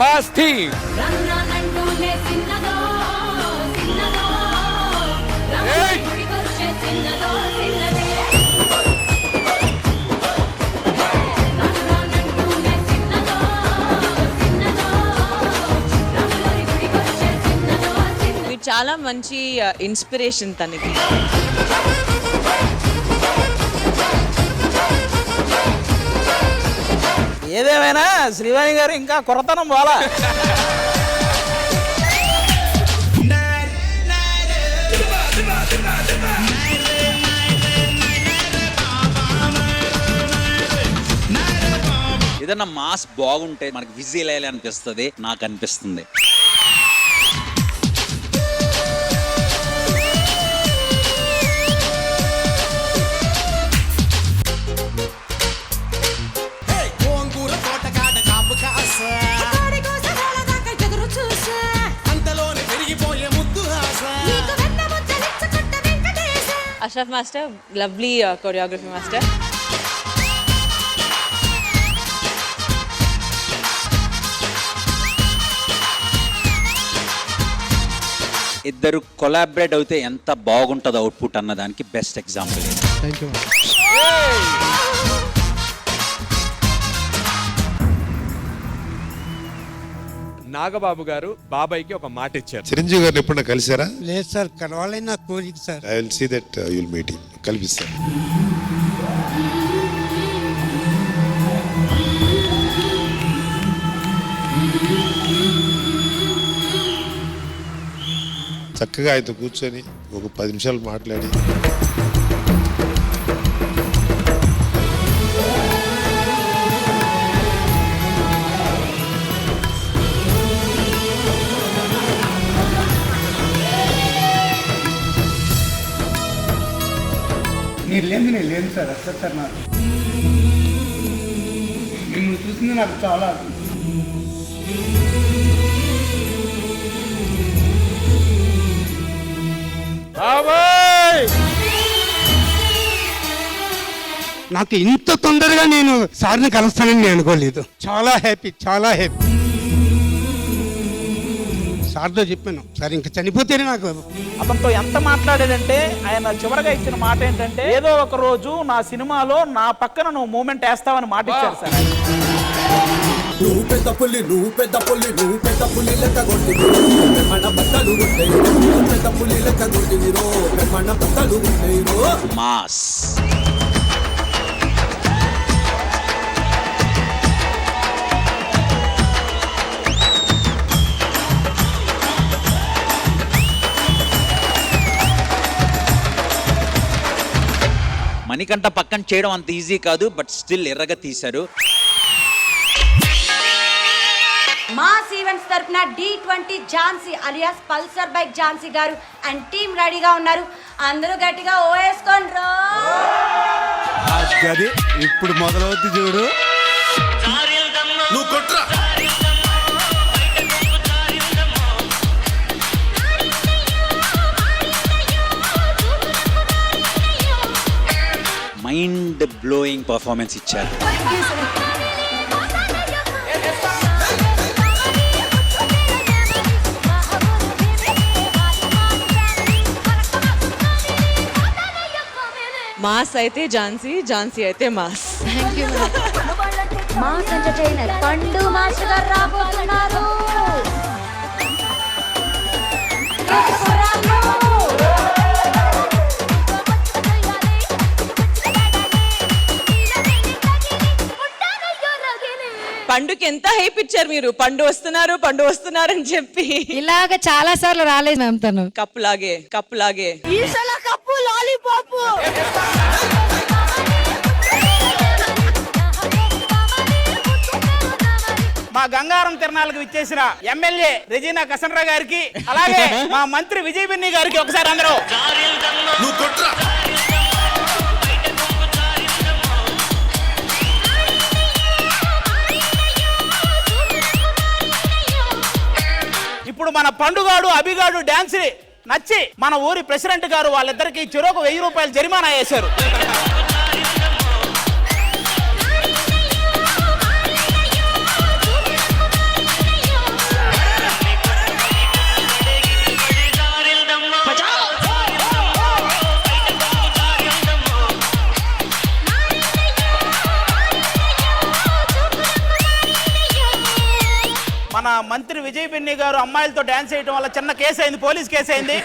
Mass team. చాలా మంచి inspiration తనకి. ఏదేమైనా శ్రీవాణి గారు ఇంకా కొరతనం పోలా. ఏదన్నా మాస్ బాగుంటే మనకి విజిల్ అయ్యాలి అనిపిస్తుంది, నాకు అనిపిస్తుంది. Ashraf master, lovely choreography master. ఇద్దరు కొలాబరేట్ అయితే ఎంత బాగుంటుంది అవుట్పుట్ అన్నదానికి బెస్ట్ ఎగ్జాంపుల్. నాగబాబు గారు బాబాయ్కి ఒక మాట ఇచ్చారు. చిరంజీవి గారిని ఎప్పుడన్నా కలిసారా? లేదు సార్, కలవాలని నా కోరిక sir. I will see that you will meet him. కల్పిస్తాను. చక్కగా ఆయనతో కూర్చొని ఒక 10 నిమిషాలు మాట్లాడి మీరు లేదు, నేను లేను సార్. అసలు సార్ నాకు మిమ్మల్ని చూసింది నాకు చాలా బాబాయ్. నాకు ఇంత తొందరగా నేను సార్ని కలుస్తానని నేను అనుకోలేదు. చాలా హ్యాపీ, చాలా హ్యాపీ. సార్తో చెప్పాను సార్ ఇంకా చనిపోతేనే నాకు. అతనితో ఎంత మాట్లాడాడంటే ఆయన చివరగా ఇచ్చిన మాట ఏంటంటే, ఏదో ఒక రోజు నా సినిమాలో నా పక్కన నువ్వు మూమెంట్ వేస్తావని మాట ఇచ్చారు సార్. నువ్వు పెద్ద పుల్లి, నువ్వు పెద్ద పుల్లి, నువ్వు పెద్ద పుల్లి లెక్క కొట్టిరో మన బట్టలు ఉంటాయి. పెద్ద పుల్లి లెక్క కొట్టిరో మన బట్టలు ఉంటాయి. మాస్ మణికంఠ పక్కన చేయడం అంత ఈజీ కాదు, బట్ స్టిల్ ఎర్రగా తీశారు. మాస్ ఈవెంట్స్ తరపున D20 Jhansi alias Pulsar bike Jhansi గారు అండ్ టీమ్ రెడీగా ఉన్నారు. అందరూ గట్టిగా ఓవేసుకోండి. ఇప్పుడు మొదలవుద్ది చూడు. నువ్వు కొట్రా. మైండ్ బ్లోయింగ్ పర్ఫార్మెన్స్ ఇచ్చారు. మాస్ అయితే ఝాన్సీ, ఝాన్సీ అయితే మాస్. మాస్ ఎంటర్టైనర్ పండు మాస్టర్ గారు రాబోతున్నారు. పండుకి ఎంత హైప్ ఇచ్చారు మీరు. పండు వస్తున్నారు, పండు వస్తున్నారు అని చెప్పి. ఇలాగ చాలా సార్లు రాలేదు మ్యామ్ తను. కప్పులాగే కప్పులాగే కప్పు లాలీపాప్. మా గంగారం తిరణాలకు విచ్చేసిన ఎమ్మెల్యే రెజీనా కసన్రా గారికి, అలాగే మా మంత్రి విజయ్ బిన్ని గారికి ఒకసారి అందరూ. నువ్వు కొట్రా. ఇప్పుడు మన పండుగాడు అభిగాడు డాన్స్ నచ్చి మన ఊరి ప్రెసిడెంట్ గారు వాళ్ళిద్దరికి చెరొక 1000 రూపాయలు జరిమానా వేశారు. మంత్రి విజయ్ బెన్నీ గారు అమ్మాయిలతో డాన్స్ చేయడం వల్ల చిన్న కేసు అయింది, పోలీస్ కేసు అయింది.